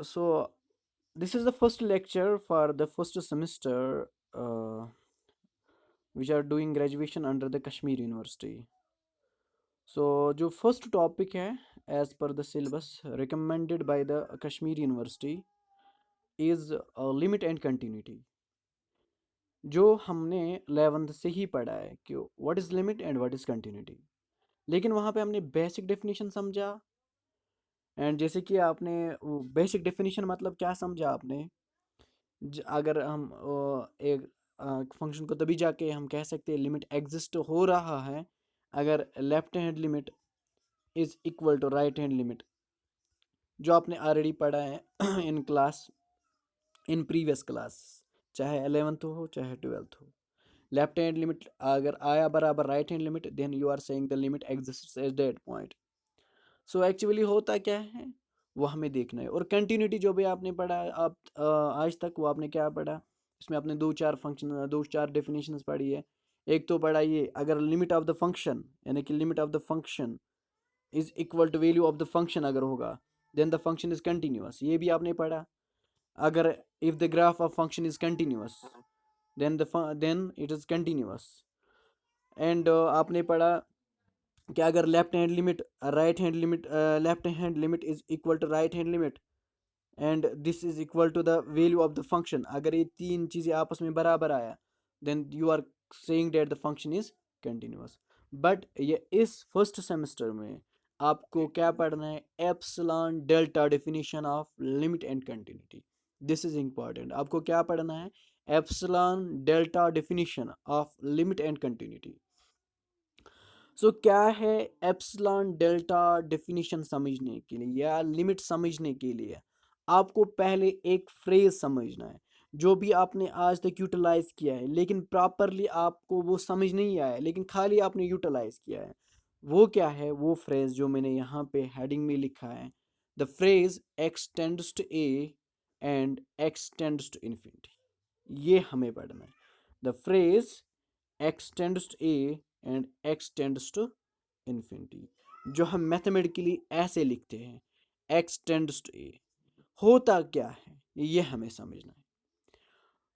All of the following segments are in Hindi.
So this is the first lecture for the first semester, uh, which are doing graduation under the Kashmir University. So जो first topic है as per the syllabus recommended by the Kashmir University is limit and continuity. जो हमने 11th से ही पढ़ा है कि what is limit and what is continuity, लेकिन वहाँ पे हमने बेसिक डेफिनेशन समझा। एंड जैसे कि आपने बेसिक डेफिनेशन मतलब क्या समझा आपने, अगर हम एक फंक्शन को तभी जाके हम कह सकते हैं लिमिट एग्जिस्ट हो रहा है अगर left hand limit is equal to right hand limit, जो आपने ऑलरेडी पढ़ा है in class, in previous class, चाहे 11th हो चाहे 12th हो। लेफ्ट हैंड लिमिट अगर आया बराबर right hand limit, then you are saying the limit exists at that point. So actually होता क्या है वो हमें देखना है। और कंटिन्यूटी जो भी आपने पढ़ा है आप आज तक, वो आपने क्या पढ़ा, इसमें आपने दो चार फंक्शन, दो चार डेफिनेशंस पढ़ी है। एक तो पढ़ा ये, अगर लिमिट ऑफ द फंक्शन यानी कि limit of the function is equal to value of the function अगर होगा, then the function is continuous, ये भी आपने पढ़ा। अगर if the graph of function is continuous then it is continuous. And आपने पढ़ा कि अगर left hand limit right hand limit left hand limit is equal to right hand limit and this is equal to the value of the function, अगर ये तीन चीज़ें आपस में बराबर आया, then you are saying that the function is continuous. But ये इस फर्स्ट सेमेस्टर में आपको क्या पढ़ना है, epsilon delta definition of limit and continuity. This is important. आपको क्या पढ़ना है, epsilon delta definition of limit and continuity. So क्या है एप्सिलॉन डेल्टा डेफिनेशन समझने के लिए या लिमिट समझने के लिए आपको पहले एक फ्रेज समझना है जो भी आपने आज तक यूटिलाइज किया है लेकिन प्रॉपरली आपको वो समझ नहीं आया है, लेकिन खाली आपने यूटिलाइज किया है। वो क्या है, वो फ्रेज जो मैंने यहाँ पे हेडिंग में लिखा है, the phrase extends to A and extends to infinity, ये हमें पढ़ना है। The phrase extends to A and extends to infinity, जो हम मैथमेटिकली ऐसे लिखते हैं, एक्सटेंड्स टू ए, होता क्या है ये हमें समझना है।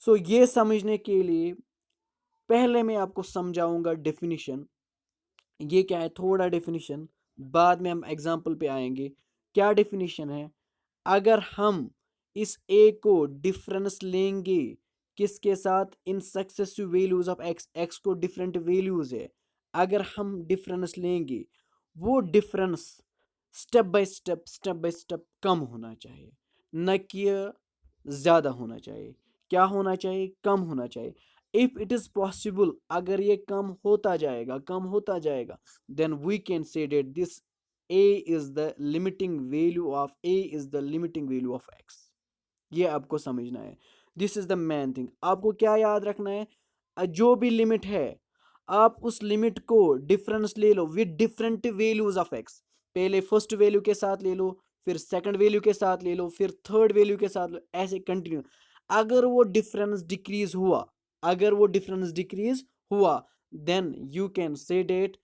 सो ये समझने के लिए पहले मैं आपको समझाऊंगा डेफिनेशन, ये क्या है, थोड़ा डेफिनेशन, बाद में हम एग्जांपल पे आएंगे। क्या डेफिनेशन है, अगर हम इस ए को डिफरेंस लेंगे किसके साथ, in successive values of x, x को डिफरेंट वैल्यूज है, अगर हम डिफरेंस लेंगे, वो डिफरेंस स्टेप बाय स्टेप कम होना चाहिए, न कि ज़्यादा होना चाहिए। क्या होना चाहिए, कम होना चाहिए। इफ इट इज़ पॉसिबल, अगर ये कम होता जाएगा then we can say that this a is the limiting value of a is the limiting value of x। ये आपको समझना है। This is the main thing. आपको क्या याद रखना है, जो भी लिमिट है आप उस लिमिट को डिफरेंस ले लो with different values of x. पहले फर्स्ट वैल्यू के साथ ले लो, फिर सेकंड वैल्यू के साथ ले लो, फिर थर्ड वैल्यू के साथ लो, ऐसे कंटिन्यू। अगर वो डिफरेंस डिक्रीज हुआ, अगर वो डिफरेंस डिक्रीज हुआ, then you can say that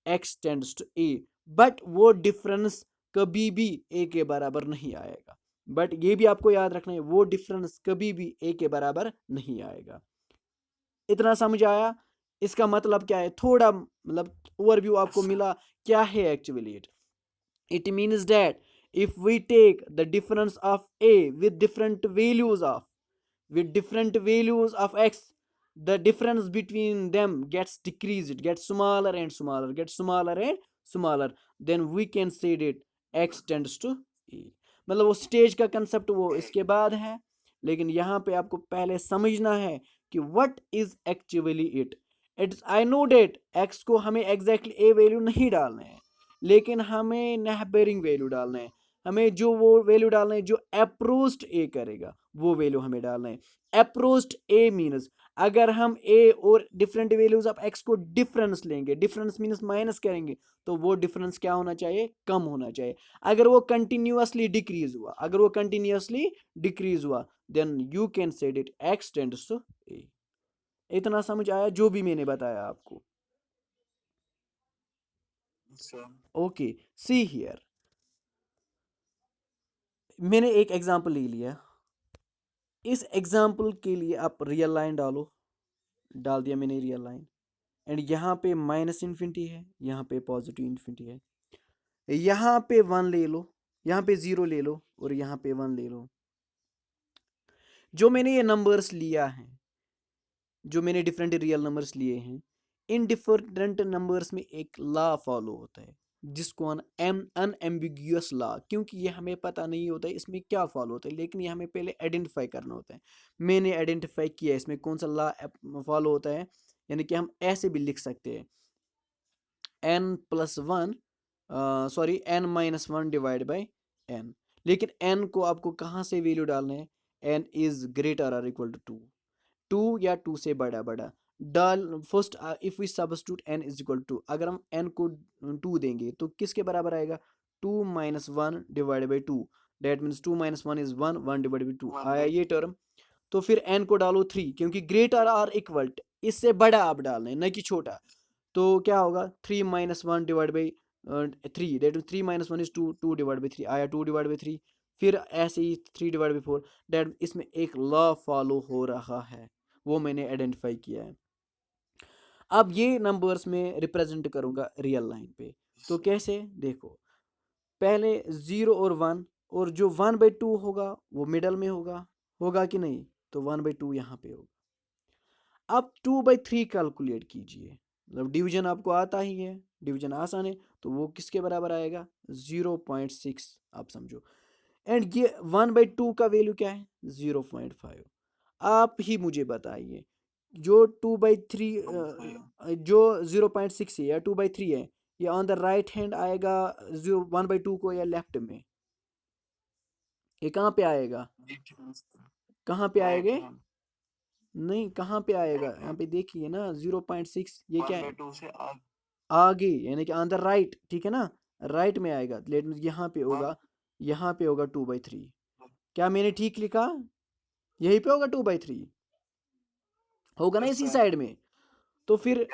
x tends to A. But वो डिफरेंस कभी भी ए के बराबर नहीं आएगा। बट ये भी आपको याद रखना है, वो डिफरेंस कभी भी ए के बराबर नहीं आएगा। इतना समझ आया, इसका मतलब क्या है, थोड़ा मतलब ओवरव्यू आपको मिला क्या है actually it. it means that if we take the difference of a with different values of, with different values of x, the difference between them gets decreased, gets smaller and smaller, gets smaller and smaller, then we can say that x tends to a। मतलब वो स्टेज का कंसेप्ट वो इसके बाद है, लेकिन यहाँ पे आपको पहले समझना है कि what is actually it. It's I know that x को हमें एग्जैक्टली ए वैल्यू नहीं डालना है, लेकिन हमें नेबरिंग वैल्यू डालना है। हमें जो वो वैल्यू डालना है जो अप्रोच्ड ए करेगा, वो वैल्यू हमें डालना है। अप्रोच्ड ए मीन्स अगर हम ए और डिफरेंट वैल्यूज ऑफ एक्स को डिफरेंस लेंगे, डिफरेंस मीन्स माइनस करेंगे, तो वो डिफरेंस क्या होना चाहिए, कम होना चाहिए। अगर वो कंटिन्यूअसली डिक्रीज हुआ, अगर वो कंटिन्यूअसली डिक्रीज हुआ, then you can say it x tends to a. इतना समझ आया जो भी मैंने बताया आपको। ओके, सी हियर, मैंने एक एग्जांपल ले लिया, इस एग्जांपल के लिए आप रियल लाइन डालो, डाल दिया मैंने रियल लाइन, एंड यहाँ पे माइनस इन्फिनिटी है, यहाँ पे पॉजिटिव इन्फिनिटी है, यहाँ पे वन ले लो, यहाँ पे जीरो ले लो, और यहाँ पे वन ले लो। जो मैंने ये नंबर्स लिया है, जो मैंने डिफरेंट रियल नंबर्स लिए हैं, इन डिफरेंट नंबर्स में एक लॉ फॉलो होता है जिसको अनएम्बिग्यूअस लॉ, क्योंकि ये हमें पता नहीं होता है इसमें क्या फॉलो होता है, लेकिन ये हमें पहले आइडेंटिफाई करना होता है। मैंने आइडेंटिफाई किया इसमें कौन सा लॉ फॉलो होता है, यानी कि हम ऐसे भी लिख सकते हैं n+1 sorry n-1 divide by n, लेकिन n को आपको कहाँ से वैल्यू डालना है, n इज ग्रेटर और इक्वल टू 2 या 2 से बड़ा बड़ा डाल first. If we substitute n is equal to, अगर हम n को 2 देंगे तो किसके बराबर आएगा, 2 - 1 divide by 2, that means 2 - 1 is 1, 1 divide by 2 आया ये टर्म। तो फिर n को डालो 3, क्योंकि ग्रेटर और इक्वल, इससे बड़ा आप डालना है न कि छोटा। तो क्या होगा, 3 - 1 divide by 3, that 3 - 1 is 2, 2 divide by 3 आया 2 डिवाइड बाई 3, फिर ऐसे ही 3 डिवाइड बाई 4, डेट इसमें एक लॉ फॉलो हो रहा है, वो मैंने आइडेंटिफाई किया है। अब ये नंबर्स में रिप्रेजेंट करूंगा रियल लाइन पे, तो कैसे देखो, पहले 0 और 1, और जो 1/2 होगा वो मिडल में होगा कि नहीं, तो 1/2 यहाँ पे होगा। अब 2/3 कैलकुलेट कीजिए, मतलब डिवीजन आपको आता ही है, डिवीजन आसान है, तो वो किसके बराबर आएगा, 0.6 आप समझो, एंड ये 1/2 का वैल्यू क्या है, 0.5। आप ही मुझे बताइए, जो 2/3 जो 0.6 है या 2/3 है, ये ऑन द राइट हैंड आएगा 1/2 को, या लेफ्ट में, ये कहाँ पे आएगा, कहाँ पे आएगा, नहीं कहाँ पे आएगा, यहाँ पे देखिए ना 0.6, ये क्या है, आगे, यानी कि ऑन द राइट, ठीक है ना, राइट में आएगा, लेट मीन यहाँ पे होगा, यहाँ पे होगा 2/3। क्या मैंने ठीक लिखा, यहीं पे होगा 2/3, होगा ना इसी साइड में, तो फिर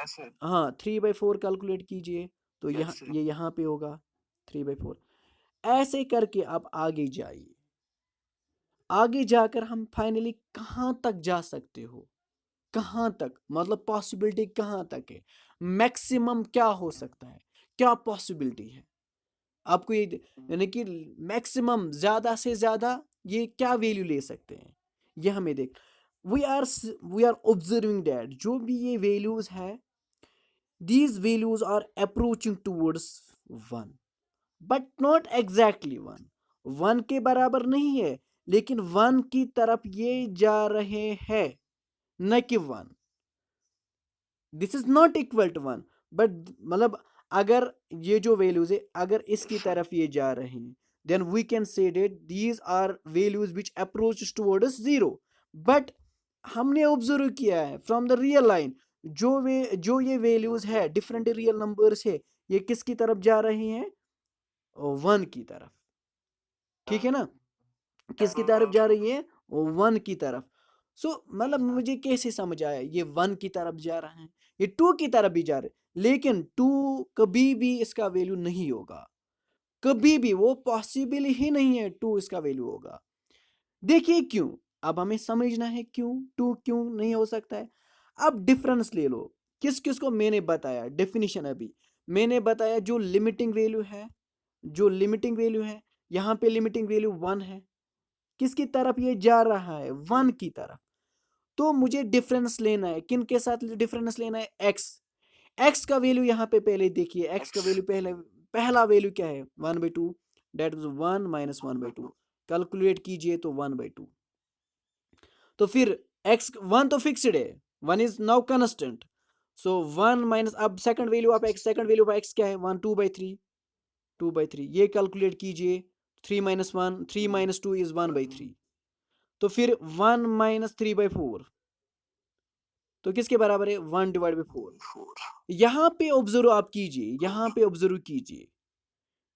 हाँ 3/4 कैलकुलेट कीजिए, तो यहाँ ये यहाँ पे होगा 3/4। ऐसे करके आप आगे जाइए, आगे जाकर हम फाइनली कहाँ तक जा सकते हो, कहाँ तक, मतलब पॉसिबिलिटी कहाँ तक है, मैक्सिमम क्या हो सकता है, क्या पॉसिबिलिटी है आपको ये, यानी कि मैक्सिमम ज्यादा से ज्यादा ये क्या वैल्यू ले सकते हैं, ये हमें देख, वी आर ऑब्जर्विंग दैट जो भी ये वैल्यूज है, these values are approaching towards 1 but not exactly 1, 1 के बराबर नहीं है, लेकिन 1 की तरफ ये जा रहे हैं, न कि 1, this is not equal to 1, but मतलब अगर ये जो वैल्यूज है अगर इसकी तरफ ये जा रहे हैं, then we can say that these are values which approach towards 0, but हमने ऑब्जर्व किया है फ्रॉम द रियल लाइन, जो ये वैल्यूज है डिफरेंट रियल नंबर्स है, ये किसकी तरफ जा रहे हैं, 1 की तरफ, ठीक है ना, किसकी तरफ जा रही है, 1 की तरफ। सो मतलब मुझे कैसे समझ आया, ये 1 की तरफ जा रहा है, ये 2 की तरफ भी जा रहे, लेकिन 2 कभी भी इसका वैल्यू नहीं होगा, कभी भी वो पॉसिबल ही नहीं है 2 इसका वैल्यू होगा। देखिए क्यों, अब हमें समझना है क्यों 2 क्यों नहीं हो सकता है। अब डिफरेंस ले लो, किस किस को मैंने बताया डेफिनेशन, अभी मैंने बताया जो लिमिटिंग वैल्यू है, जो लिमिटिंग वैल्यू है, यहाँ पे लिमिटिंग वैल्यू 1 है, किसकी तरफ ये जा रहा है, 1 की तरफ, तो मुझे डिफरेंस लेना है, किन के साथ डिफरेंस लेना है, एक्स, एक्स का वैल्यू यहाँ पे पहले देखिए, एक्स का वैल्यू पहले, पहला वैल्यू क्या है, 1/2, डेट इज 1 - 1/2, कैलकुलेट कीजिए तो 1/2, तो फिर एक्स 1 तो फिक्स्ड है, 1 is now constant, so 1 minus, अब second value of x, second value of x क्या है, 1, 2/3, 2/3 ये कैलकुलेट कीजिए, 3 - 1, 3 - 2 इज 1/3, तो फिर 1 - 3/4, तो किसके बराबर है, 1/4। यहाँ पे ऑब्जर्व आप कीजिए, यहाँ पे ऑब्जर्व कीजिए,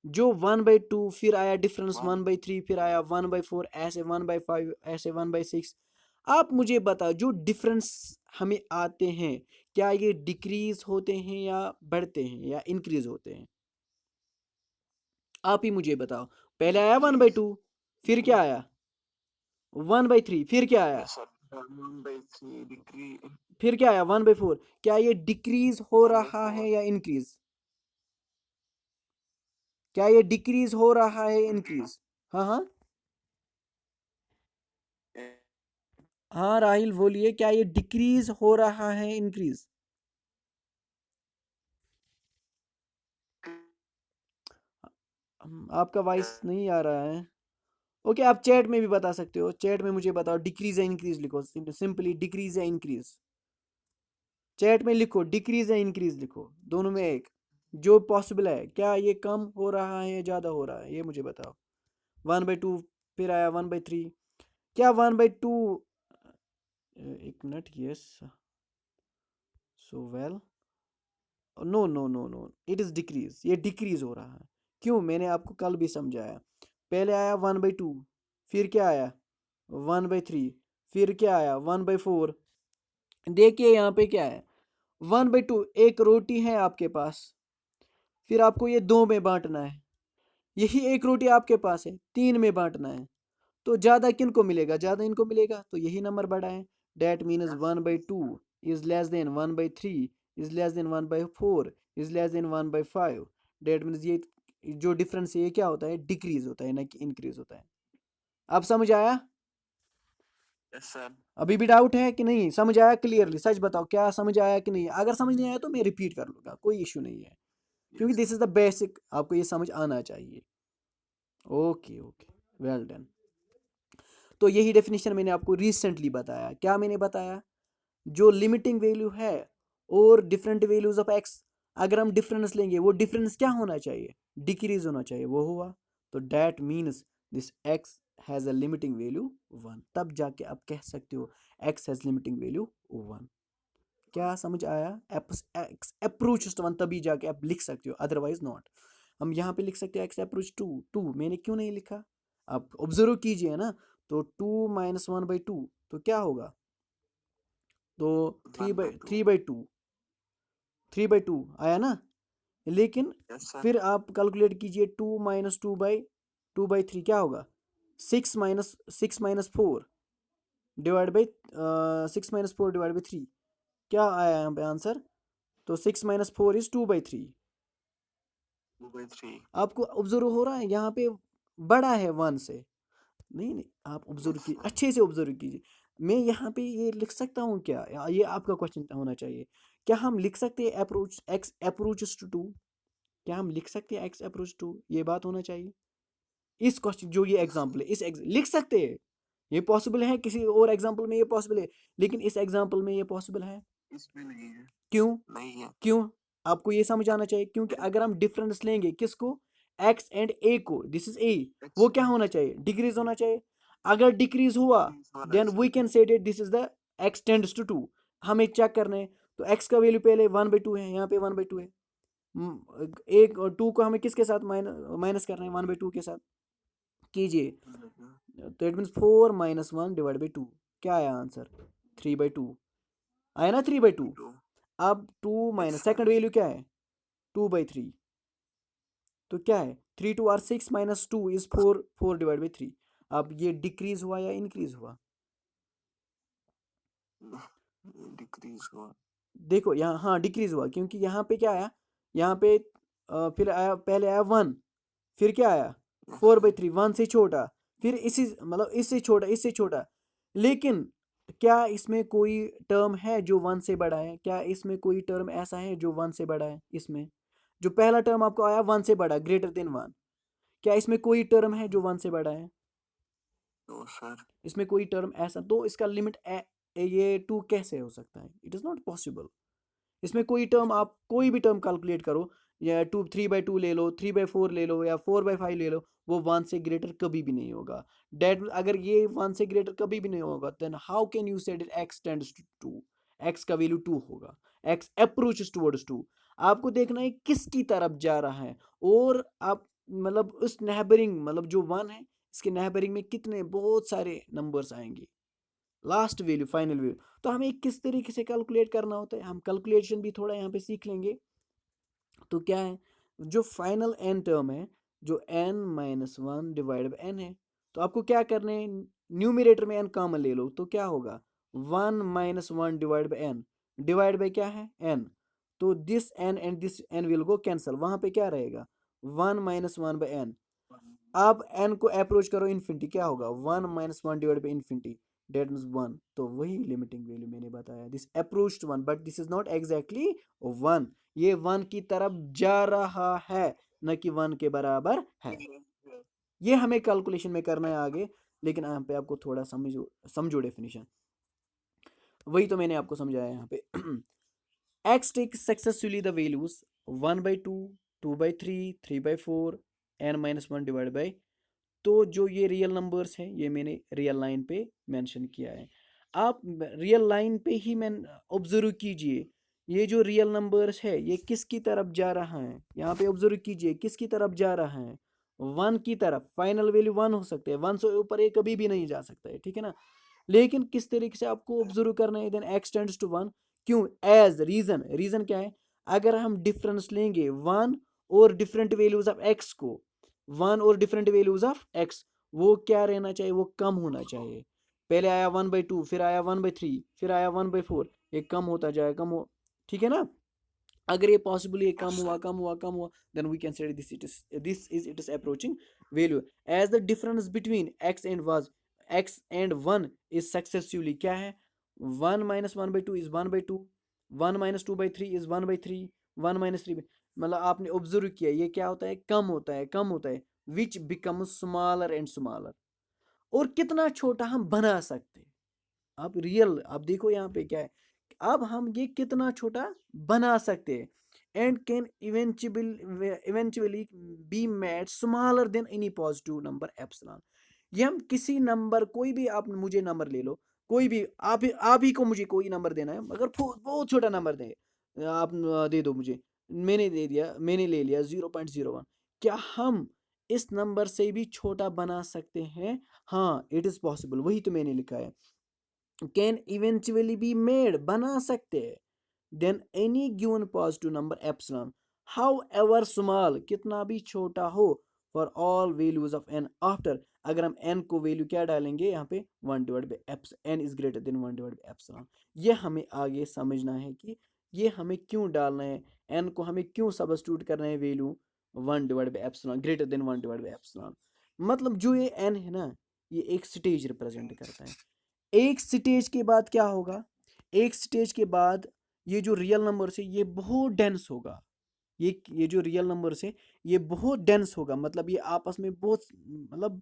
जो 1/2 फिर आया डिफरेंस 1/3, फिर आया 1/4, ऐसे 1/5, ऐसे 1/6। आप मुझे बताओ जो डिफरेंस हमें आते हैं, क्या ये डिक्रीज होते हैं या बढ़ते हैं या इंक्रीज होते हैं, आप ही मुझे बताओ, पहले आया 1/2, फिर क्या आया 1/3, फिर क्या आया फिर क्या आया 1/4। क्या ये डिक्रीज हो रहा है या इंक्रीज? क्या ये डिक्रीज हो रहा है इंक्रीज? हाँ हाँ हाँ राहिल बोलिए, क्या ये डिक्रीज हो रहा है इंक्रीज? आपका वॉइस नहीं आ रहा है। ओके, आप चैट में भी बता सकते हो, चैट में मुझे बताओ डिक्रीज या इंक्रीज लिखो, सिंपली डिक्रीज या इंक्रीज। चैट में लिखो डिक्रीज या इंक्रीज लिखो, दोनों में एक जो पॉसिबल है। क्या ये कम हो रहा है या ज़्यादा हो रहा है, ये मुझे बताओ। 1/2, फिर आया 1/3। क्या 1/2? एक minute, yes, so well, no no no no, it is decrease, ये डिक्रीज हो रहा है। क्यों? मैंने आपको कल भी समझाया। पहले आया 1/2, फिर क्या आया 1/3, फिर क्या आया 1/4। देखिए यहाँ पे क्या है 1/2, एक रोटी है आपके पास, फिर आपको ये दो में बांटना है। यही एक रोटी आपके पास है, तीन में बांटना है। तो ज़्यादा किन को मिलेगा? ज़्यादा इनको मिलेगा, तो यही नंबर बड़ा है। That means 1/2 is less than 1/3 is less than 1/4 is less than 1/5। That means ये जो डिफरेंस है ये क्या होता है? डिक्रीज होता है, ना कि इंक्रीज होता है। अब समझ आया? अभी भी डाउट है कि नहीं? समझ आया क्लियरली? सच बताओ, क्या समझ आया कि नहीं? अगर समझ नहीं आया तो मैं रिपीट कर लूँगा, कोई इशू नहीं है, क्योंकि दिस इज द बेसिक, आपको ये समझ आना चाहिए। Okay okay, well done. तो यही डेफिनेशन मैंने आपको रिसेंटली बताया। क्या मैंने बताया? जो लिमिटिंग वैल्यू है और डिफरेंट वैल्यूज ऑफ एक्स, अगर हम डिफरेंस लेंगे वो डिफरेंस क्या होना चाहिए? डिक्रीज होना चाहिए, वो हुआ। तो that means this x has a limiting value 1, तब जाके आप कह सकते हो एक्स हैज़ लिमिटिंग वैल्यू 1। क्या समझ आया? एक्स अप्रोच टू 1, तभी जाके आप लिख सकते हो, अदरवाइज नॉट। हम यहाँ पे लिख सकते हैं एक्स अप्रोच टू टू, मैंने क्यों नहीं लिखा? आप ऑब्जर्व कीजिए ना। तो 2 - 1/2, तो क्या होगा? तो 3/2, 3/2 आया ना। लेकिन फिर आप कैलकुलेट कीजिए, 2 - 2/3 क्या होगा? 6 - 4 डिवाइड बाई 6 - 4 डिवाइड बाई 3, क्या आया यहाँ पे आंसर? तो 6 - 4 इज 2/3। आपको ऑब्जर्व हो रहा है यहाँ पे बड़ा है 1 से? नहीं नहीं, आप ऑब्जर्व कीजिए, अच्छे से ऑब्जर्व कीजिए। मैं यहाँ पे ये लिख सकता हूँ क्या? ये आपका क्वेश्चन होना चाहिए। क्या हम लिख सकते हैं अप्रोच एक्स अप्रोचेस टू 2? क्या हम लिख सकते हैं एक्स अप्रोच टू? ये बात होना चाहिए। इस क्वेश्चन, जो ये एग्जाम्पल है, लिख सकते हैं। ये पॉसिबल है, किसी और एग्जाम्पल में ये पॉसिबल है, लेकिन इस एग्जाम्पल में ये पॉसिबल है? क्यों? क्यों? आपको ये समझ आना चाहिए, क्योंकि अगर हम डिफरेंस लेंगे किसको? एक्स एंड ए को, दिस इज ए, वो क्या होना चाहिए? डिक्रीज होना चाहिए। अगर डिक्रीज हुआ then we can say this is the x tends to 2। हमें चेक करना है। तो एक्स का वैल्यू पहले 1/2 है, यहाँ पे 1/2 है। एक और 2 को हमें किसके साथ माइनस करना है? 1/2 के साथ कीजिए। तो इट मीन्स 4 - 1 डिवाइड बाई 2। क्या आया आंसर? 3/2 आया ना, 3/2। अब 2 माइनस सेकंड वैल्यू क्या है? 2/3। तो क्या है? 3 - 2 = 6 - 2 = 4, 4/3। अब ये डिक्रीज हुआ या इंक्रीज हुआ? देखो यहाँ, हाँ डिक्रीज हुआ, क्योंकि यहाँ पे क्या आया? यहाँ पे फिर आया, पहले आया 1, फिर क्या आया? 4/3, 1 से छोटा, फिर इसी मतलब इससे छोटा, इससे छोटा। लेकिन क्या इसमें कोई टर्म है जो 1 से बड़ा है? क्या इसमें कोई टर्म ऐसा है जो 1 से बड़ा है? इसमें जो पहला टर्म आपको आया 1 से बड़ा, ग्रेटर देन 1, क्या इसमें कोई टर्म है जो 1 से बड़ा है? इसमें कोई टर्म ऐसा, तो इसका लिमिट ये 2 कैसे हो सकता है? It is not possible. इसमें कोई टर्म, आप कोई भी टर्म कैलकुलेट करो, या 3/2 ले लो, 3/4 ले लो, या 4/5 ले लो, वो 1 से ग्रेटर कभी भी नहीं होगा। डेट अगर ये 1 से ग्रेटर कभी भी नहीं होगा, देन हाउ कैन यू से एक्स टेंड्स टू 2? एक्स का वैल्यू 2 होगा। X approaches towards 2। आपको देखना है किसकी तरफ जा रहा है, और आप मतलब उस नेबरिंग, मतलब जो 1 है, इसके नेबरिंग में कितने बहुत सारे नंबर्स आएंगे, लास्ट वैल्यू, फाइनल वैल्यू। तो हमें किस तरीके से कैलकुलेट करना होता है, हम कैलकुलेशन भी थोड़ा यहाँ पे सीख लेंगे। तो क्या है, जो फाइनल एन टर्म है, जो n - 1 डिवाइड बाई n है, तो आपको क्या करना है, न्यूमिरेटर में n कॉमन ले लो, तो क्या होगा 1 - 1 divide by n, divide by क्या है n, तो this n and this n will go cancel, वहां पे क्या रहेगा 1 - 1 बाई n। आप n को अप्रोच करो इन्फिनिटी, क्या होगा 1 - 1 divide by infinity, that means 1, तो वही लिमिटिंग वैल्यू मैंने बताया, this approach to 1, but this is not exactly 1, ये 1 की तरफ जा रहा है, न कि 1 के बराबर है। ये हमें कैलकुलेशन में करना है आगे, लेकिन यहाँ पे आपको थोड़ा समझो समझो डेफिनेशन, वही तो मैंने आपको समझाया यहाँ पे। x takes successfully the values 1/2, 2/3, 3/4, n-1 divide by, तो जो ये रियल नंबर्स हैं ये मैंने रियल लाइन पे मेंशन किया है। आप रियल लाइन पे ही मैं ऑब्जर्व कीजिए, ये जो रियल नंबर्स है ये किसकी तरफ जा रहा है, यहाँ पे ऑब्जर्व कीजिए किसकी तरफ जा रहा है, 1 की तरफ। फाइनल वैल्यू 1 हो सकते हैं, 1 से ऊपर ये कभी भी नहीं जा सकता है, ठीक है ना। लेकिन किस तरीके से आपको ऑब्जर्व करना है, देन x टेंड्स टू 1, क्यों, एज रीजन, रीजन क्या है, अगर हम डिफरेंस लेंगे 1 और डिफरेंट वैल्यूज ऑफ x को, 1 और डिफरेंट वैल्यूज ऑफ x, वो क्या रहना चाहिए, वो कम होना चाहिए। पहले आया 1/2, फिर आया 1/3, फिर आया 1/4, ये कम होता जाए, कम हो, ठीक है ना। अगर ये पॉसिबल ये कम हुआ कम हुआ कम हुआ, then we can say this is it is approaching value, as the difference between x and was, x and 1 is successively क्या है, 1 - 1/2 इज 1/2, 1 - 2/3 इज 1/3, 1 - 3, मतलब आपने ऑब्जर्व किया ये क्या होता है, कम होता है, कम होता है, विच बिकम स्मॉलर एंड स्मॉलर। और कितना छोटा हम बना सकते हैं, आप रियल आप देखो यहाँ पे क्या है, अब हम ये कितना छोटा बना सकते हैं, and can eventually be made smaller than any positive number epsilon. ये हम किसी नंबर, कोई भी आप मुझे नंबर ले लो, कोई भी आप ही को मुझे कोई नंबर देना है, मगर बहुत छोटा नंबर दे, आप दे दो मुझे, मैंने दे दिया, मैंने ले लिया 0.01, क्या हम इस नंबर से भी छोटा बना सकते हैं, हाँ इट इज पॉसिबल, वही तो मैंने लिखा है, कैन इवेंचुअली बी मेड, बना सकते हैं, then any given positive number epsilon, however small, कितना भी छोटा हो, for all values of n after, अगर हम एन को वैल्यू क्या डालेंगे यहाँ पे 1 divide by eps, n is greater than 1 divide by epsilon. ये हमें आगे समझना है कि ये हमें क्यों डालना है, एन को हमें क्यों सब्स्टिट्यूट करना है value 1 divide by epsilon, greater than 1 divide by epsilon. मतलब जो ये एन है ना, ये एक स्टेज रिप्रेजेंट करता है। एक स्टेज के बाद क्या होगा, एक स्टेज के बाद ये जो रियल नंबर है ये बहुत डेंस होगा, ये जो रियल नंबर है ये बहुत डेंस होगा, मतलब ये आपस में बहुत, मतलब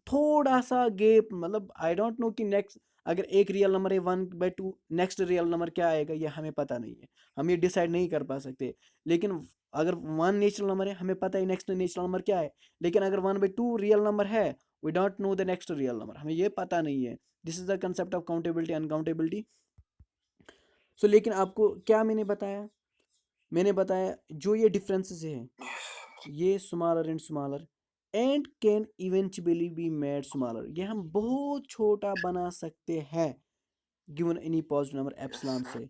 थोड़ा सा गैप, मतलब आई डोंट नो कि नेक्स्ट, अगर एक रियल नंबर है 1/2, नेक्स्ट रियल नंबर क्या आएगा ये हमें पता नहीं है, हम ये डिसाइड नहीं कर पा सकते। लेकिन अगर 1 नेचुरल नंबर है, हमें पता है नेक्स्ट नेचुरल नंबर क्या है, लेकिन अगर 1/2 रियल नंबर है, we don't know the next real number, हमें ये पता नहीं है। This is the concept of countability uncountability. So लेकिन आपको क्या मैंने बताया, मैंने बताया जो ये डिफरेंसेस हैं, ये smaller and smaller and can eventually be made smaller, ये हम बहुत छोटा बना सकते हैं given any positive number epsilon से,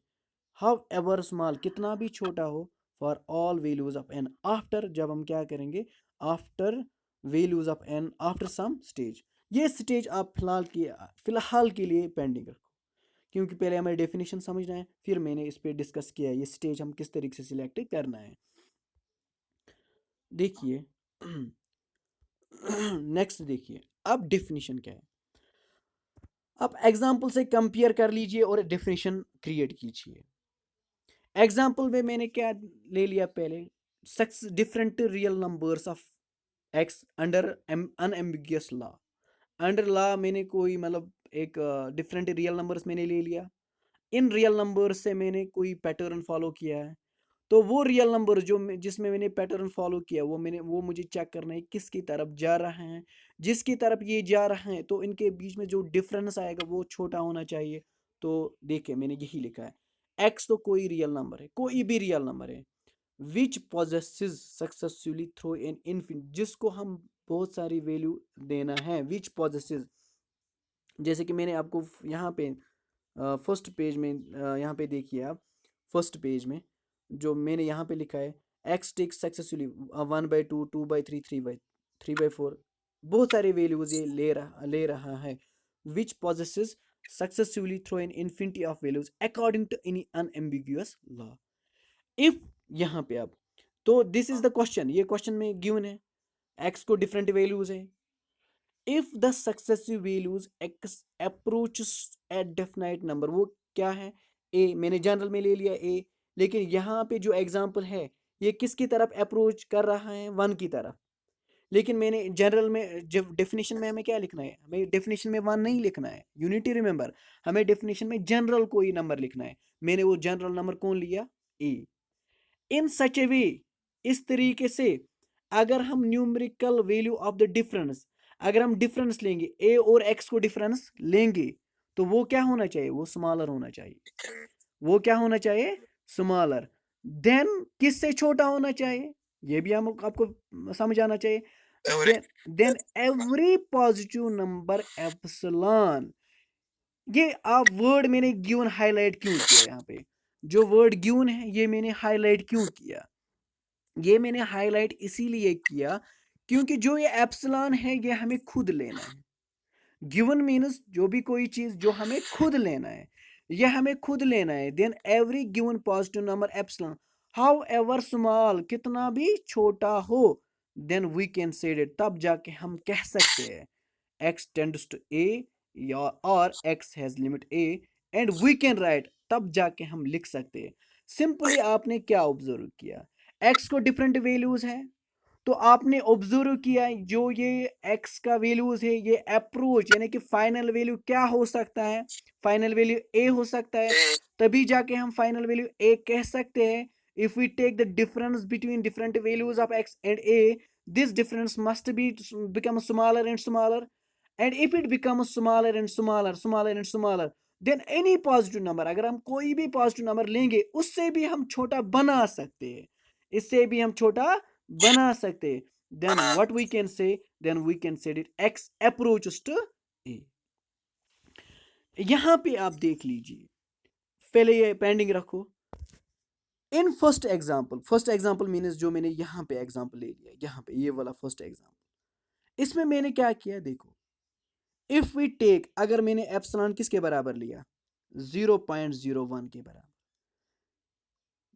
हाउ एवर स्मॉल, कितना भी छोटा हो, for all values of n after, जब हम क्या करेंगे, after values of n after some stage. ये स्टेज आप फिलहाल के लिए पेंडिंग रखो, क्योंकि पहले हमें डेफिनेशन समझना है, फिर मैंने इस पर डिस्कस किया है ये स्टेज हम किस तरीके से सिलेक्ट करना है। देखिए नेक्स्ट देखिए, अब डेफिनेशन क्या है, अब एग्जाम्पल से कंपेयर कर लीजिए और डेफिनेशन क्रिएट कीजिए। एग्जाम्पल में मैंने क्या ले लिया, पहले sucks different real numbers of x under unambiguous law, under law मैंने कोई मतलब एक डिफरेंट रियल नंबर्स मैंने ले लिया, इन रियल नंबर्स से मैंने कोई पैटर्न फॉलो किया है, तो वो रियल नंबर जो जिसमें मैंने पैटर्न फॉलो किया, वो मुझे चेक करना है किसकी तरफ जा रहा है, जिसकी तरफ ये जा रहा है तो इनके बीच में जो डिफरेंस आएगा वो छोटा होना चाहिए। तो देखिए मैंने यही लिखा है, एक्स तो कोई रियल नंबर है, कोई भी रियल नंबर है, which possesses successfully through an infinite, जिसको हम बहुत सारी वैल्यू देना है, विच पोजेसेस, जैसे कि मैंने आपको यहाँ पे फर्स्ट पेज में यहाँ पे देखिए आप, फर्स्ट पेज में जो मैंने यहाँ पे लिखा है, एक्स टेक सक्सेसफुली 1/2, 2/3, 3/4, बहुत सारे वैल्यूज ये ले रहा है, विच possesses successively through an infinity of values according to any unambiguous law. If यहाँ पे अब, तो दिस इज द क्वेश्चन, ये क्वेश्चन में गिवन है एक्स को डिफरेंट वैल्यूज है। If the successive values x approaches at definite number, वो क्या है, ए, मैंने जनरल में ले लिया ए, लेकिन यहाँ पे जो एग्जांपल है ये किसकी तरफ अप्रोच कर रहा है, वन की तरफ। लेकिन मैंने जनरल में जब डेफिनेशन में हमें क्या लिखना है, हमें डेफिनेशन में वन नहीं लिखना है, यूनिटी रिमेंबर, हमें डेफिनेशन में जनरल कोई नंबर लिखना है। मैंने वो जनरल नंबर कौन लिया, ए। इन सच ए वे, इस तरीके से, अगर हम numerical value of the difference, अगर हम डिफरेंस लेंगे ए और एक्स को डिफरेंस लेंगे, तो वो क्या होना चाहिए, वो स्मॉलर होना चाहिए। वो क्या होना चाहिए, स्मॉलर। देन किससे छोटा होना चाहिए, ये भी हम आपको समझ आना चाहिए। Then every positive number epsilon, ये आप वर्ड मैंने गिवन हाईलाइट क्यों किया, यहाँ पे जो वर्ड गिवन है ये मैंने हाईलाइट क्यों किया, ये मैंने हाईलाइट इसीलिए किया क्योंकि जो ये एप्सिलॉन है ये हमें खुद लेना है। गिवन मीन्स जो भी कोई चीज जो हमें खुद लेना है, ये हमें खुद लेना है। Then every given positive number epsilon however small, कितना भी छोटा हो, then we can say it, तब जाके हम कह सकते हैं x टेंड्स टू a, या और x has limit a, and we can write, तब जाके हम लिख सकते हैं। सिंपली आपने क्या ऑब्जर्व किया, x को डिफरेंट वैल्यूज है, तो आपने ऑब्जर्व किया जो ये x का वैल्यूज है ये अप्रोच, यानी कि फाइनल वैल्यू क्या हो सकता है, फाइनल वैल्यू a हो सकता है, तभी जाके हम फाइनल वैल्यू a कह सकते हैं। If we take the difference between different values of x and a, this difference must be become smaller and smaller, and if it becomes smaller and smaller and smaller, then any positive number, अगर हम कोई भी पॉजिटिव नंबर लेंगे उससे भी हम छोटा बना सकते हैं, इससे भी हम छोटा बना सकते हैं। then what we can say, then we can say it x approaches to a। यहां पे आप देख लीजिए, पहले ये पेंडिंग रखो। इन फर्स्ट एग्जांपल मीन्स जो मैंने यहाँ पे एग्जांपल ले लिया, यहाँ पे ये वाला फर्स्ट एग्जांपल, इसमें मैंने क्या किया देखो, इफ वी टेक, अगर मैंने एप्सिलॉन किसके बराबर लिया, 0.01 के बराबर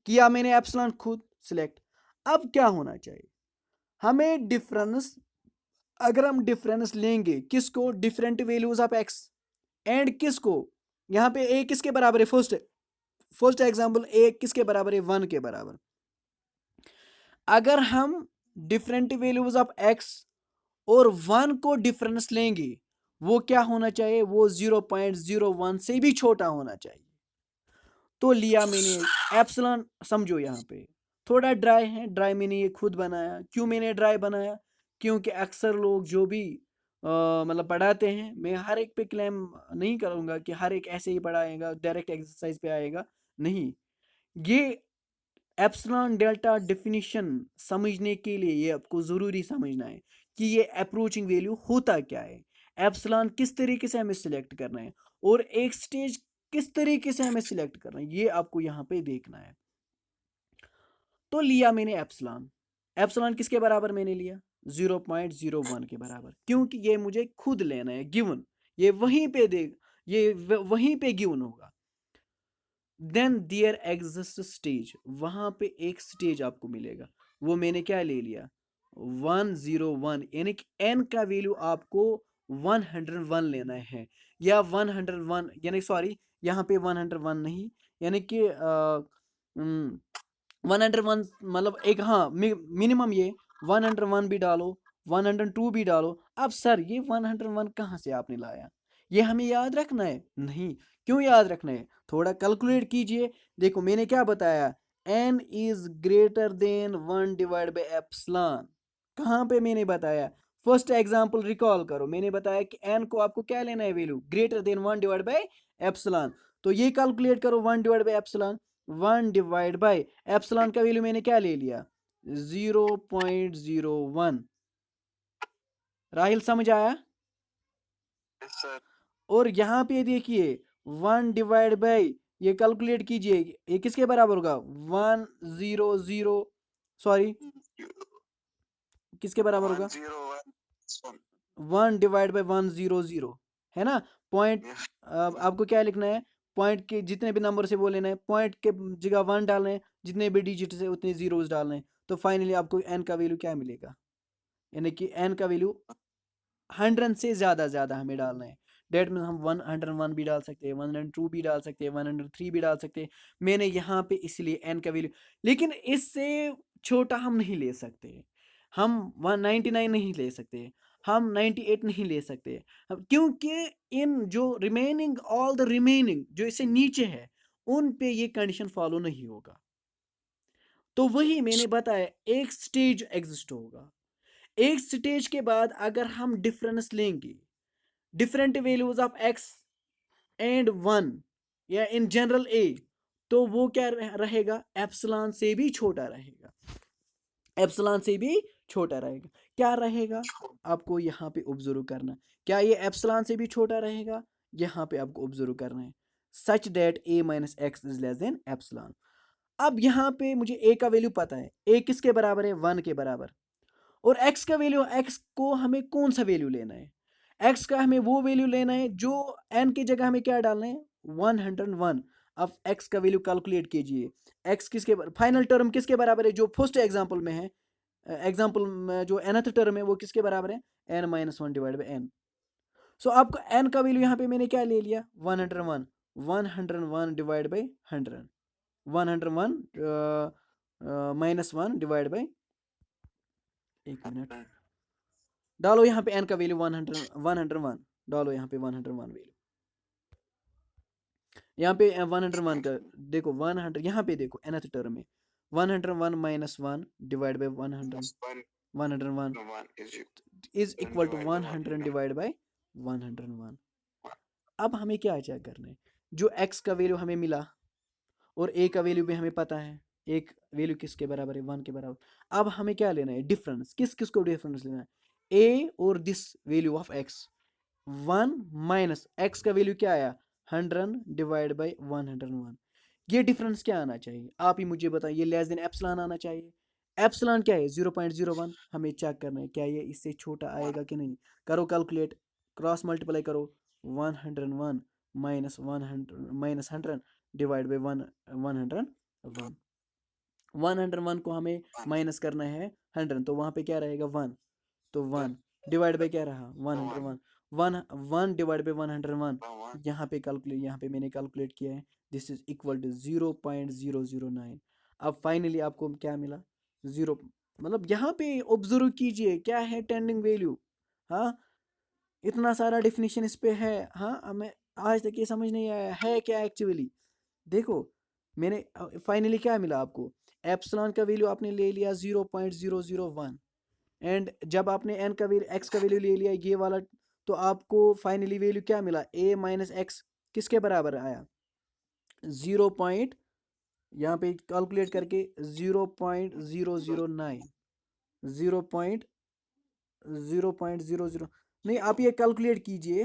किया मैंने, एप्सिलॉन खुद सिलेक्ट। अब क्या होना चाहिए, हमें डिफरेंस, अगर हम डिफरेंस लेंगे किसको, different values of x, and किसको, यहाँ पे ए किसके बराबर है, फर्स्ट एग्जांपल ए किसके बराबर है, 1 के बराबर। अगर हम डिफरेंट वैल्यूज ऑफ एक्स और 1 को डिफरेंस लेंगे, वो क्या होना चाहिए, वो 0.01 से भी छोटा होना चाहिए। तो लिया मैंने एप्सिलॉन, समझो यहाँ पे थोड़ा ड्राई है, ड्राई मैंने ये खुद बनाया। क्यों मैंने ड्राई बनाया, क्योंकि अक्सर लोग जो भी मतलब पढ़ाते हैं, मैं हर एक पे क्लेम नहीं करूँगा कि हर एक ऐसे ही पढ़ाएगा, डायरेक्ट एक्सरसाइज पे आएगा, नहीं। ये एप्सिलॉन डेल्टा डेफिनेशन समझने के लिए ये आपको ज़रूरी समझना है कि ये अप्रोचिंग वैल्यू होता क्या है, एप्सिलॉन किस तरीके से हमें सिलेक्ट करना है, और एक स्टेज किस तरीके से हमें सिलेक्ट करना है, ये आपको यहाँ पे देखना है। तो लिया मैंने एप्सिलॉन, एप्सिलॉन किसके बराबर मैंने लिया, 0.01 के बराबर, क्योंकि ये मुझे खुद लेना है, गिवन, ये वहीं पे दे, ये वहीं पे गिवन होगा। देन देयर एग्जिस्ट स्टेज, वहां पे एक स्टेज आपको मिलेगा, वो मैंने क्या ले लिया, 101, यानी कि n का वैल्यू आपको 101 लेना है, या 101, यानी सॉरी यहाँ पे 101 नहीं, यानी कि 101 मतलब एक, हाँ मिनिमम ये 101 भी डालो, 102 भी डालो। अब सर ये 101 कहाँ से आपने लाया, ये हमें याद रखना है, नहीं। क्यों याद रखना है, थोड़ा कैलकुलेट कीजिए। देखो मैंने क्या बताया, n is greater than 1 divide by epsilon, कहाँ पे मैंने बताया, फर्स्ट एग्जांपल रिकॉल करो, मैंने बताया कि n को आपको क्या लेना है value, greater than 1 divide by epsilon. तो ये कैलकुलेट करो, 1 divide by epsilon, 1 divide by epsilon का वैल्यू मैंने क्या ले लिया, 0.01। राहिल समझ आया, और यहाँ पे देखिए 1 डिवाइड बाई, ये कैलकुलेट कीजिए, ये किसके बराबर होगा, 100, सॉरी किसके बराबर होगा, 1/100 है ना। पॉइंट आपको क्या लिखना है, पॉइंट के जितने भी नंबर से वो लेना है, पॉइंट के जगह 1 डालना है, जितने भी डिजिट से उतने जीरोस डालने हैं। तो फाइनली आपको एन का वैल्यू क्या मिलेगा, यानी कि एन का वैल्यू 100 से ज़्यादा हमें डालना है। डेट में हम 101 भी डाल सकते हैं, 102 भी डाल सकते हैं, 103 भी डाल सकते हैं। मैंने यहाँ पे इसलिए एन का वैल्यू, लेकिन इससे छोटा हम नहीं ले सकते। हम 199 नहीं ले सकते, हम 98 नहीं ले सकते, क्योंकि इन जो रिमेनिंग ऑल द रिमेनिंग जो इससे नीचे है उन पे ये कंडीशन फॉलो नहीं होगा। तो वही मैंने बताया, एक स्टेज एग्जिस्ट होगा। एक स्टेज के बाद अगर हम डिफरेंस लेंगे, different values of x and 1 या इन जनरल ए, तो वो क्या रहेगा, एप्सिलॉन से भी छोटा रहेगा, एप्सिलॉन से भी छोटा रहेगा। क्या रहेगा, आपको यहाँ पे ऑब्जर्व करना, क्या ये एप्सिलॉन से भी छोटा रहेगा, यहाँ पे आपको ऑब्जर्व करना है, such that A minus x is less than epsilon. अब यहाँ पे मुझे ए का वैल्यू पता है, ए किसके बराबर है, 1 के बराबर। और एक्स का वैल्यू, एक्स को हमें कौन सा वैल्यू लेना है, एक्स का हमें वो वैल्यू लेना है जो एन की जगह हमें क्या डालना है, 101। अब एक्स का वैल्यू कैलकुलेट कीजिए, एक्स किसके फाइनल टर्म किसके बराबर है, जो फर्स्ट एग्जांपल में है, एग्जांपल में जो nth टर्म है वो किसके बराबर है, n-1 डिवाइड बाई n। सो आपको n का वैल्यू यहाँ पे मैंने क्या ले लिया, 101, 101 डिवाइड बाई 100, 101 -1 डिवाइड बाई, एक मिनट, डालो यहाँ पे n का वैल्यू 101 डालो, यहाँ पे 101 वैल्यू, यहाँ पे 101 का देखो, 100 यहाँ पे देखो nth टर्म में 101 -1 divide by 101 is equal to 100 divide by 101। अब हमें क्या चेक करना है, जो x का वैल्यू हमें मिला और a का वैल्यू भी हमें पता है, एक वैल्यू किसके बराबर है, 1 के बराबर। अब हमें क्या लेना है, डिफरेंस, किस किस को डिफरेंस लेना है, a और this value of x, 1 minus x का वैल्यू क्या आया, 100 डिवाइड बाई 101। ये डिफरेंस क्या आना चाहिए, आप ही मुझे बताइए, ये लेस देन एप्सिलॉन आना चाहिए। एप्सिलॉन क्या है, 0.01, हमें चेक करना है क्या ये इससे छोटा आएगा कि नहीं। करो कैलकुलेट, क्रॉस मल्टीप्लाई करो, 101 माइनस 100 डिवाइड बाई 101, 101 को हमें माइनस करना है 100, तो वहाँ पे क्या रहेगा 1, तो 1 डिवाइड बाई क्या रहा 101, 1 डिवाइड बाई 101, यहाँ पे कैलकुलेट, यहाँ पे मैंने कैलकुलेट किया है, दिस इज इक्वल टू 0.009। अब फाइनली आपको क्या मिला, 0, मतलब यहाँ पे ऑब्जर्व कीजिए क्या है टेंडिंग वैल्यू। हाँ, इतना सारा डिफिनीशन इस पे है, हाँ हमें आज तक ये समझ नहीं आया है क्या एक्चुअली। देखो मैंने फाइनली क्या मिला आपको, एप्सिलॉन का वैल्यू आपने ले लिया 0.001, एंड जब आपने एन का वैल्यू, एक्स का वैल्यू ले लिया ये वाला, तो आपको फाइनली वैल्यू क्या मिला, ए माइनस एक्स किसके बराबर आया, 0 पॉइंट, यहाँ पे कैलकुलेट करके 0.009, 0.000 नहीं, आप ये कैलकुलेट कीजिए,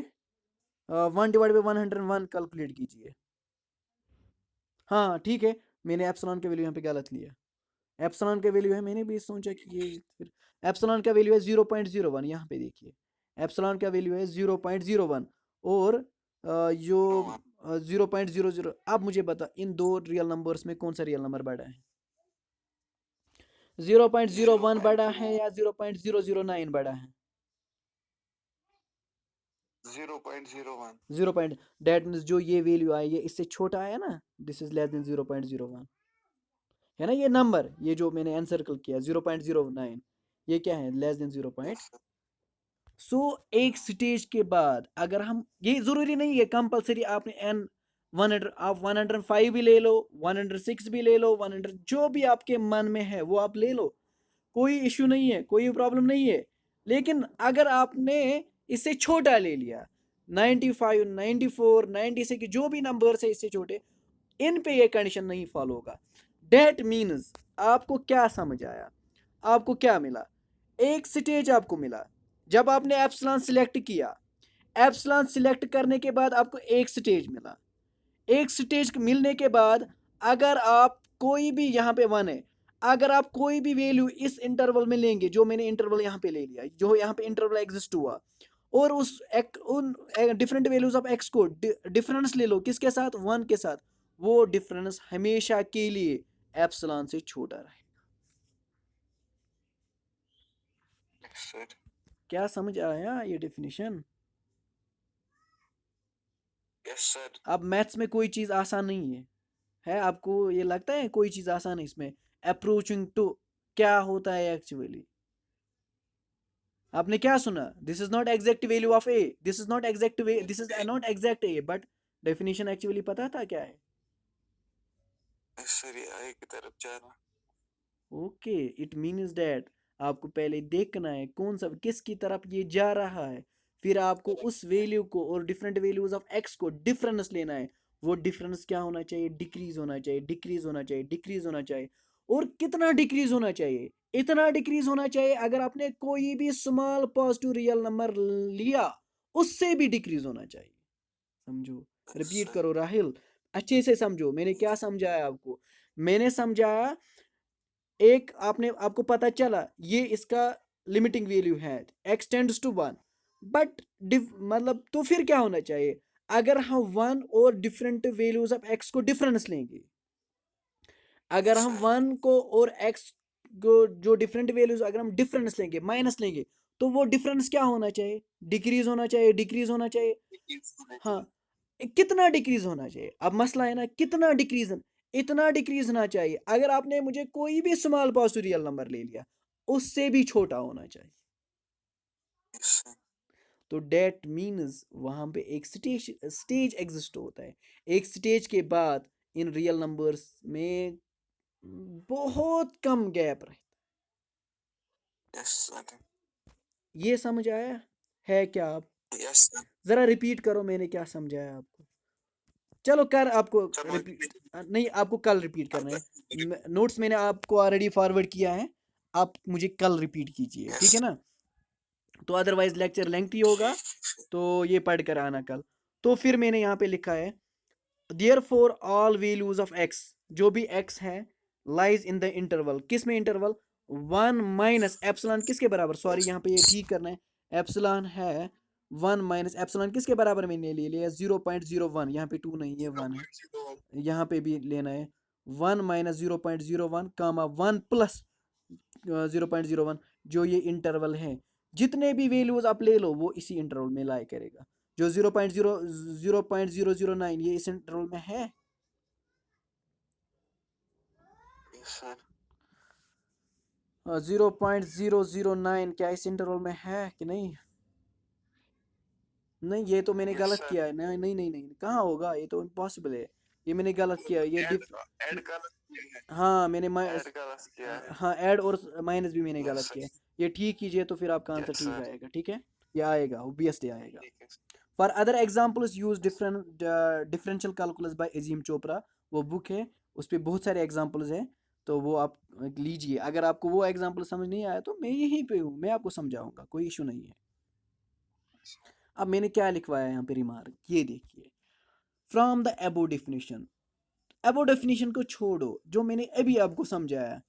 1 डिवाइड बाई 101 कैलकुलेट कीजिए। हाँ ठीक है, मैंने एप्सिलॉन का वैल्यू यहाँ पे गलत लिया, एप्सिलॉन का वैल्यू है, मैंने भी सोचा कि ये फिर एप्सिलॉन का वैल्यू है 0.01, यहाँ पे देखिए एप्सिलॉन का वैल्यू है 0.01, और जो 0.00। अब मुझे बता, इन दो रियल नंबर्स में कौन सा रियल नंबर बड़ा है, 0.01 बड़ा है या 0.009 बड़ा है, 0 पॉइंट, डेट मीन्स जो ये वैल्यू आई है इससे छोटा आया ना, दिस इज लेस देन 0.01, है ना ये नंबर, ये जो मैंने एनसर्कल किया 0.09, ये क्या है, लेस देन 0 पॉइंट। सो एक स्टेज के बाद अगर हम, ये जरूरी नहीं है कंपलसरी आपने एन 100, आप 105 भी ले लो, 106 भी ले लो, 100 जो भी आपके मन में है वो आप ले लो, कोई इश्यू नहीं है, कोई प्रॉब्लम नहीं है। लेकिन अगर आपने इससे छोटा ले लिया, 95, 94, 96 जो भी नंबर है इससे छोटे, इन पे ये कंडीशन नहीं फॉलो होगा। डेट मीन्स आपको क्या समझ आया, आपको क्या मिला, एक स्टेज आपको मिला जब आपने एप्सिलॉन सिलेक्ट किया, एप्सिलॉन सिलेक्ट करने के बाद आपको एक स्टेज मिला, एक स्टेज मिलने के बाद अगर आप कोई भी यहाँ पे 1 है, अगर आप कोई भी वैल्यू इस इंटरवल में लेंगे, जो मैंने इंटरवल यहाँ पे ले लिया, जो यहाँ पे इंटरवल एग्जिस्ट हुआ, और उन डिफरेंट वैल्यूज ऑफ एक्स को डिफरेंस ले लो किसके साथ, वन के साथ, वो डिफरेंस हमेशा के लिए एप्सिलॉन से छोटा रहे। क्या समझ आया ये डेफिनेशन? अब मैथ्स में कोई चीज आसान नहीं है आपको ये लगता है कोई चीज आसान है इसमें? अप्रोचिंग टू क्या होता है एक्चुअली? आपने क्या सुना? This is not exact value of A, this is not exact way, this is not exact A, but definition actually पता था क्या है? सर ये आई की तरफ जा रहा। ओके, इट मीन्स दैट आपको पहले देखना है कौन सा किसकी तरफ ये जा रहा है, फिर आपको उस वैल्यू को और डिफरेंट वैल्यूज ऑफ एक्स को डिफरेंस लेना है। वो डिफरेंस क्या होना चाहिए? डिक्रीज होना चाहिए, डिक्रीज होना चाहिए, डिक्रीज होना चाहिए। और कितना डिक्रीज होना चाहिए? इतना डिक्रीज होना चाहिए अगर आपने कोई भी स्मॉल पॉजिटिव रियल नंबर लिया, उससे भी डिक्रीज होना चाहिए। समझो, रिपीट करो राहिल, अच्छे से समझो मैंने क्या समझाया आपको। मैंने समझाया, एक आपने आपको पता चला ये इसका लिमिटिंग वैल्यू है, x tends to one, but मतलब तो फिर क्या होना चाहिए? अगर हम वन और डिफरेंट वैल्यूज ऑफ एक्स को डिफरेंस लेंगे, अगर हम वन को और एक्स को जो डिफरेंट वैल्यूज अगर हम डिफरेंस लेंगे, माइनस लेंगे, तो वो डिफरेंस क्या होना चाहिए? डिक्रीज होना चाहिए, डिक्रीज होना चाहिए। हाँ, कितना डिक्रीज होना चाहिए? अब मसला है ना कितना डिक्रीज, इतना डिक्रीज होना चाहिए अगर आपने मुझे कोई भी स्मॉल पॉजिटिव रियल नंबर ले लिया, उससे भी छोटा होना चाहिए। तो डेट मीन्स वहां पे एक स्टेज स्टेज एग्जिस्ट होता है। एक स्टेज के बाद इन रियल नंबर्स में बहुत कम गैप रहता है। ये समझ आया है क्या आप? जरा रिपीट करो मैंने क्या समझाया आपको। चलो कर आपको रिपीट, नहीं आपको कल रिपीट करना है, नोट्स मैंने आपको ऑलरेडी फॉरवर्ड किया है, आप मुझे कल रिपीट कीजिए, ठीक है ना? तो अदरवाइज लेक्चर लेंथी होगा, तो ये पढ़ कर आना कल। तो फिर मैंने यहाँ पे लिखा है, there for all values of x, जो भी एक्स है, लाइज इन द इंटरवल, किस में इंटरवल? वन माइनस एप्सिलॉन किसके बराबर, सॉरी यहाँ पे ये ठीक करना है, एप्सिलॉन है वन माइनस एप्सिलॉन किसके बराबर मैंने ले लिया? 0.01, यहाँ पे टू नहीं है वन है, यहाँ पे भी लेना है one minus 0.01 comma one plus 0.01, जो ये इंटरवल है, जितने भी वैल्यूज आप ले लो वो इसी इंटरवल में लाई करेगा। जो 0.009 ये इस इंटरवल में है। सर 0.009 क्या इस इंटरवल में है कि नहीं? नहीं, ये तो मैंने गलत किया है, नहीं नहीं नहीं नहीं, कहाँ होगा, ये तो इम्पॉसिबल है, ये मैंने गलत किया है, ये ऐड गलत किया है। हाँ मैंने ऐड गलत किया है, हाँ ऐड और माइनस भी मैंने गलत किया है। ये ठीक कीजिए तो फिर आपका आंसर ठीक आएगा, ठीक है, ये आएगा ऑब्वियसली आएगा। For other examples use different differential calculus by Azim Chopra, वो बुक है, उस पर बहुत सारे एग्जाम्पल्स हैं, तो वो आप लीजिए। अगर आपको वो एग्जाम्पल समझ नहीं आया तो मैं यहीं पे हूँ, मैं आपको समझाऊंगा, कोई इशू नहीं है। अब मैंने क्या लिखवाया यहाँ पे रिमार्क, ये देखिए, फ्रॉम द एबो डेफिनेशन, एबो डेफिनेशन को छोड़ो, जो मैंने अभी आपको समझाया,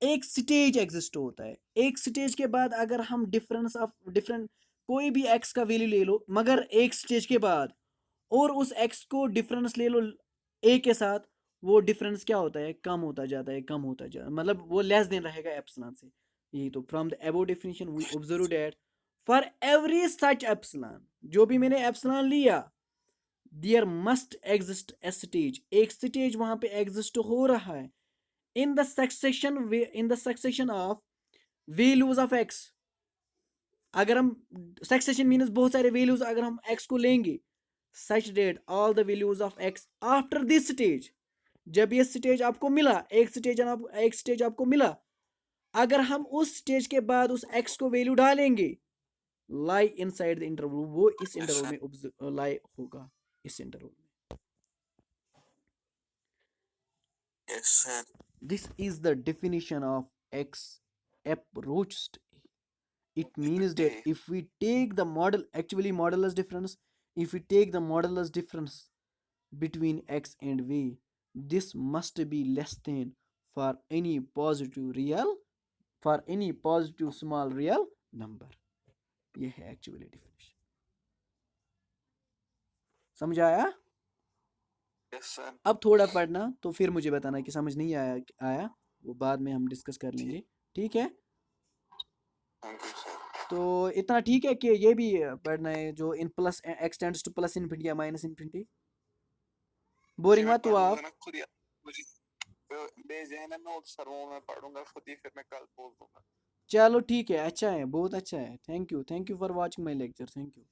एक स्टेज एग्जिस्ट होता है, एक स्टेज के बाद अगर हम डिफरेंस ऑफ डिफरेंट कोई भी एक्स का वैल्यू ले लो, मगर एक स्टेज के बाद, और उस एक्स को डिफरेंस ले लो ए के साथ, वो डिफरेंस क्या होता है? कम होता जाता है, कम होता जाता है, मतलब वो लेस देन रहेगा एप्सिलॉन से। यही तो from the above definition we observe that for every such epsilon, जो भी मैंने एप्सिलॉन लिया, there must exist a stage, एक स्टेज वहां पे एग्जिस्ट हो रहा है, in the succession of values of x. अगर हम सक्सेशन मीन्स बहुत सारे वैल्यूज अगर हम एक्स को लेंगे, such that all the values of x after this stage, जब ये स्टेज आपको मिला, एक स्टेज आपको मिला, अगर हम उस स्टेज के बाद उस एक्स को वैल्यू डालेंगे, लाई इनसाइड द इंटरवल, वो इस इंटरवल में लाई होगा, इस इंटरवल में। Yes, sir. This is the definition of X approached. It means that if we take the model, actually modulus difference, if we take the modulus difference between X and V, this must be less than for any positive small real number. ये है एक्चुअली डिफिनेशन। समझ आया? Yes sir. अब थोड़ा पढ़ना तो फिर मुझे बताना कि समझ नहीं आया वो बाद में हम डिस्कस कर लेंगे। ठीक है? Thank you sir. तो इतना ठीक है कि ये भी पढ़ना है जो in plus extends to plus infinity या माइनस इन्फिनिटी। बोरिंग मत हुआ आप? ना खुद ही मुझे भेजे हैं ना नोट सर, वो मैं पढ़ूंगा खुद ही, फिर मैं कल बोल दूंगा। चलो ठीक है, अच्छा है, बहुत अच्छा है। Thank you for watching my lecture. Thank you.